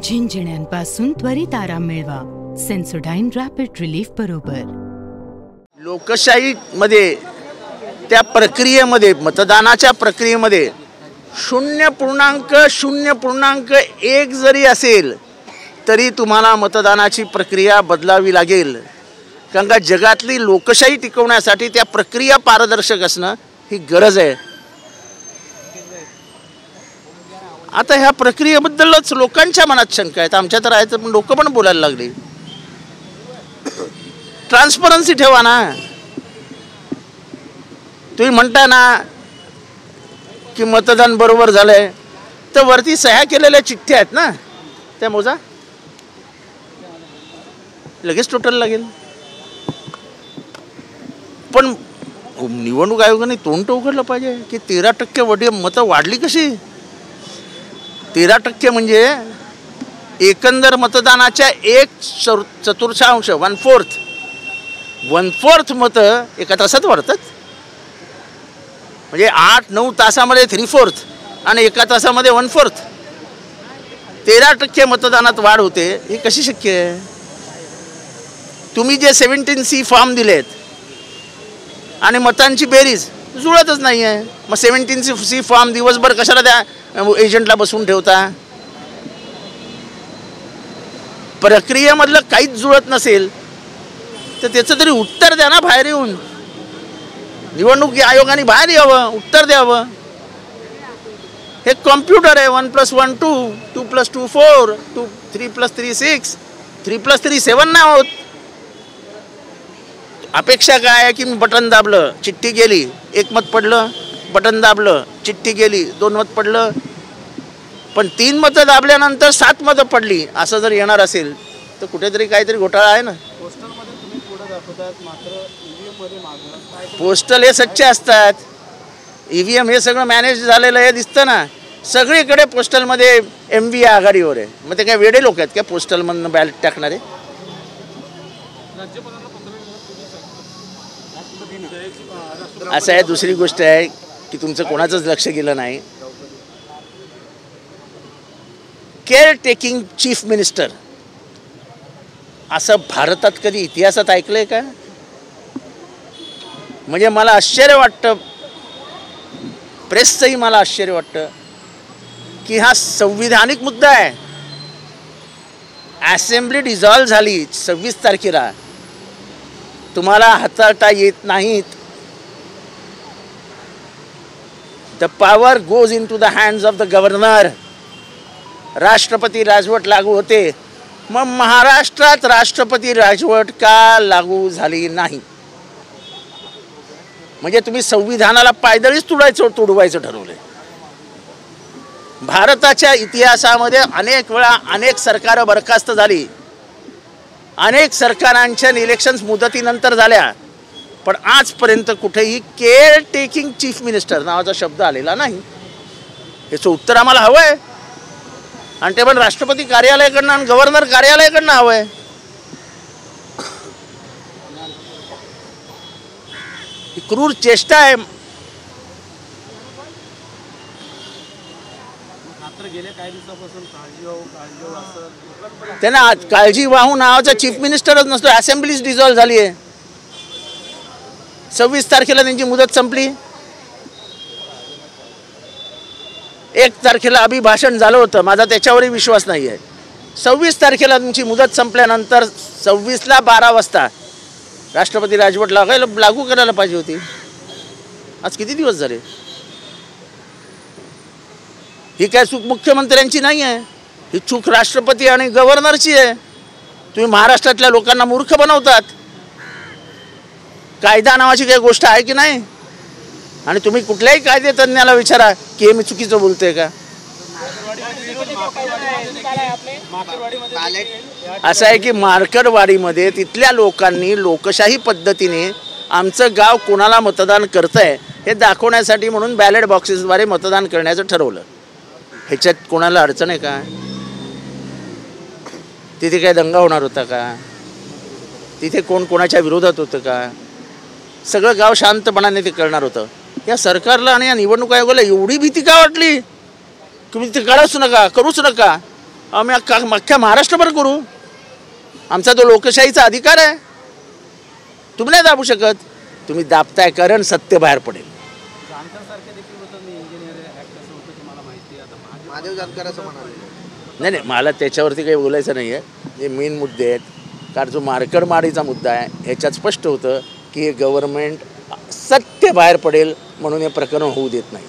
झिंझिण्यांपासून त्वरित आराम मिळवा सेन्सोडाइन रॅपिड रिलीफ बरोबर. लोकशाहीमध्ये त्या प्रक्रियेमध्ये मतदानाच्या प्रक्रियेमध्ये 0.0.1 जरी असेल तरी तुम्हाला मतदानाची प्रक्रिया बदलावी लागेल. कारण का जगातली लोकशाही टिकवण्यासाठी त्या प्रक्रिया पारदर्शक असणं ही गरज आहे. आता ह्या प्रक्रियेबद्दलच लोकांच्या मनात शंका आहेत. आमच्या तर आहेत पण लोक पण बोलायला लागले. ट्रान्सपरन्सी ठेवा ना. तुम्ही म्हणता ना की मतदान बरोबर झालंय तर वरती सह्या केलेल्या चिठ्ठ्या आहेत ना त्या मोजा, लगेच टोटल लागेल. पण निवडणूक आयोगाने तोंड उघडलं पाहिजे की 13% मतं वाढली कशी. 13% म्हणजे एकंदर मतदानाच्या 1/4 1/4 मतं एका तासात वाढतात. म्हणजे 8-9 तासामध्ये 3/4 आणि एका तासामध्ये 1/4. 13% मतदानात वाढ होते. ही कशी शक्य आहे. तुम्ही जे 17C फॉर्म दिलेत आणि मतांची बेरीज जुळतच नाही आहे. मग 17C फॉर्म दिवसभर कशाला त्या एजंटला बसवून ठेवता. प्रक्रियेमधलं काहीच जुळत नसेल तर त्याचं तरी उत्तर द्या ना बाहेर येऊन. निवडणूक आयोगाने बाहेर यावं, उत्तर द्यावं. हे कॉम्प्युटर आहे. 1+1 2, 2+2 4, 3+3 6, 3+3 7 नाही होत. अपेक्षा काय आहे की मी बटन दाबलं चिठ्ठी गेली, 1 मत पडलं, बटन दाबलं चिठ्ठी गेली, 2 मत पडलं. पण 3 मतं दाबल्यानंतर 7 मतं पडली असं जर येणार असेल तर कुठेतरी काहीतरी घोटाळा आहे ना. पोस्टल हे सच्चे असतात. EVM हे सगळं मॅनेज झालेलं हे दिसतं ना. सगळीकडे पोस्टलमध्ये MV आघाडीवर आहे. मग ते काय वेडे लोक आहेत का पोस्टलमधनं बॅलेट टाकणारे. असं आहे. दुसरी गोष्ट आहे की तुमचं कोणाचंच लक्ष गेलं नाही. केअर टेकिंग चीफ मिनिस्टर असं भारतात कधी इतिहासात ऐकलंय का. म्हणजे मला आश्चर्य वाटतं, प्रेसचंही मला आश्चर्य वाटतं की हा संविधानिक मुद्दा आहे. असेंब्ली डिझॉल्व झाली 26 तारखेला, तुम्हाला हाताळता येत नाहीत. The power goes into the hands of the governor. राष्ट्रपती राजवट लागू होते. मग महाराष्ट्रात राष्ट्रपती राजवट का लागू झाली नाही. म्हणजे तुम्ही संविधानाला पायदळीच तुडवायचं ठरवलंय. भारताच्या इतिहासामध्ये अनेक वेळा अनेक सरकारं बरखास्त झाली. अनेक सरकारांच्या इलेक्शन्स मुदतीनंतर झाल्या. पण आजपर्यंत कुठेही केअर टेकिंग चीफ मिनिस्टर नावाचा शब्द आलेला नाही. याचं उत्तर आम्हाला हवं आहे. आणि ते पण राष्ट्रपती कार्यालयाकडनं आणि गव्हर्नर कार्यालयाकडनं हवं आहे. ही क्रूर चेष्टा आहे. त्यांना काळजी वाहू नावाचा चीफ मिनिस्टरच नसतो. असेंब्लीच डिझॉल्व झाली आहे. 26 तारखेला त्यांची मुदत संपली. 1 तारखेला अभिभाषण झालं होतं. माझा त्याच्यावरही विश्वास नाही आहे. 26 तारखेला तुमची मुदत संपल्यानंतर 26ला 12 वाजता राष्ट्रपती राजवट लागू करायला पाहिजे होती. आज किती दिवस झाले. ही काय चूक मुख्यमंत्र्यांची नाही आहे. ही चूक राष्ट्रपती आणि गव्हर्नरची आहे. तुम्ही महाराष्ट्रातल्या लोकांना मूर्ख बनवतात. कायदा नावाची काही गोष्ट आहे की नाही. आणि तुम्ही कुठल्याही कायदेतज्ञाला विचारा की हे मी चुकीचं बोलतोय का. असं आहे की मार्कडवाडीमध्ये तिथल्या लोकांनी लोकशाही पद्धतीने आमचं गाव कोणाला मतदान करतंय हे दाखवण्यासाठी म्हणून बॅलेट बॉक्सेसद्वारे मतदान करण्याचं ठरवलं. ह्याच्यात कोणाला अडचण आहे का. तिथे काय दंगा होणार होता का. तिथे कोण कोणाच्या विरोधात होतं का. सगळं गाव शांतपणाने ते करणार होतं. या सरकारला आणि या निवडणूक आयोगाला एवढी भीती का वाटली? तुम्ही ते करूच नका. आम्ही अख्ख्या महाराष्ट्रभर करू. आमचा तो लोकशाहीचा अधिकार आहे. तुम्ही नाही दाबू शकत. तुम्ही दाबताय कारण सत्य बाहेर पडेल. नाही, मला त्याच्यावरती काही बोलायचं नाही आहे. जे मेन मुद्दे आहेत, कारण जो मार्कडमाडीचा मुद्दा आहे ह्याच्यात स्पष्ट होतं की हे गव्हर्नमेंट सत्य बाहेर पडेल म्हणून हे प्रकरण होऊ देत नाही.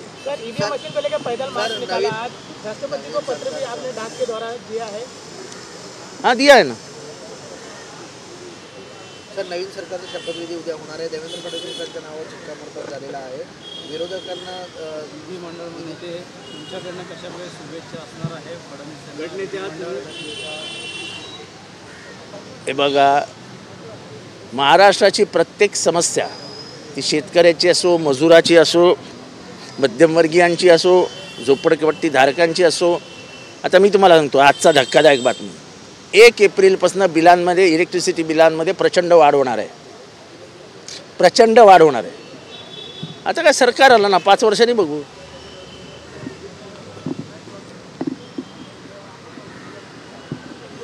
हाँ दिया है ना. सर, नवीन सरकारचा शपथविधी उद्या होणार आहे. देवेंद्र फडणवीसांच्या नावावर शिक्कामोर्तब झालेला आहे. विरोधकांना विधिमंडळ नेते तुमच्याकडनं कशा प्रकारे शुभेच्छा असणार आहे? हे बघा, महाराष्ट्राची प्रत्येक समस्या ती शेतकऱ्याची असो, मजुराची असो, मध्यमवर्गीयांची असो, झोपडपट्टी धारकांची असो. आता मी तुम्हाला सांगतो आजचा धक्कादायक बातमी. 1 एप्रिलपासून बिलांमध्ये, इलेक्ट्रिसिटी बिलांमध्ये प्रचंड वाढ होणार आहे. आता काय सरकार आलं ना, 5 वर्षांनी बघू.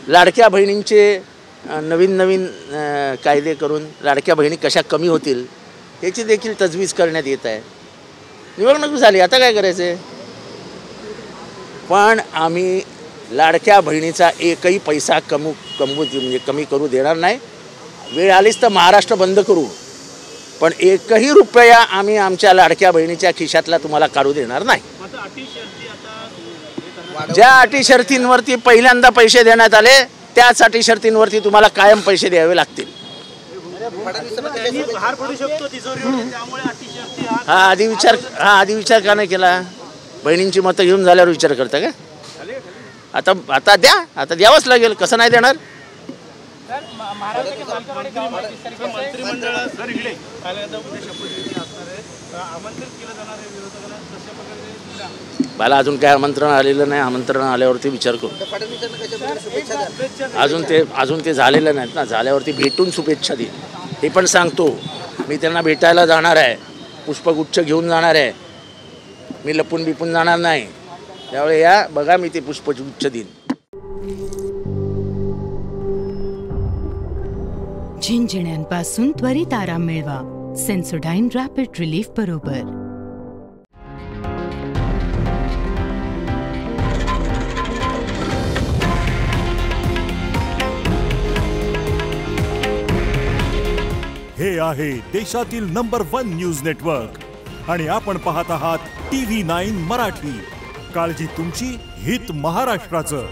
लाडक्या बहिणींचे नवीन कायदे करून लाडक्या बहिणी कशा कमी होतील याची देखील तजवीज करण्यात येत आहे. निवडणूक झाली, आता काय करायचं? पण आम्ही लाडक्या बहिणीचा एकही पैसा कमी करू देणार नाही. वेळ आलीच तर महाराष्ट्र बंद करू, पण एकही रुपया आम्ही आमच्या लाडक्या बहिणीच्या खिशातला तुम्हाला काढू देणार नाही. ज्या अटी शर्तींवरती पहिल्यांदा पैसे देण्यात आले त्याच अटी शर्तींवरती तुम्हाला कायम पैसे द्यावे लागतील. हा आधी विचार का नाही केला? बहिणींची मतं घेऊन झाल्यावर विचार करता का? आता द्यावंच लागेल. कसं नाही देणार? मला अजून काय आमंत्रण आलेलं नाही. आमंत्रण आल्यावरती विचार करू. अजून ते झालेलं नाहीत ना. झाल्यावरती भेटून शुभेच्छा देईल. हे पण सांगतो, मी त्यांना भेटायला जाणार आहे. पुष्पगुच्छ घेऊन जाणार आहे. मी लपून बिपून जाणार नाही. त्यावेळी या बघा, मी ते पुष्पगुच्छ देईन. झिंझिण्यांपासून त्वरित आराम मिळवा सेन्सोडाइन रॅपिड रिलीफ बरोबर. हे आहे देशातील नंबर 1 न्यूज नेटवर्क आणि आपण पाहत आहात TV9 मराठी. काळजी तुमची, हित महाराष्ट्राचं.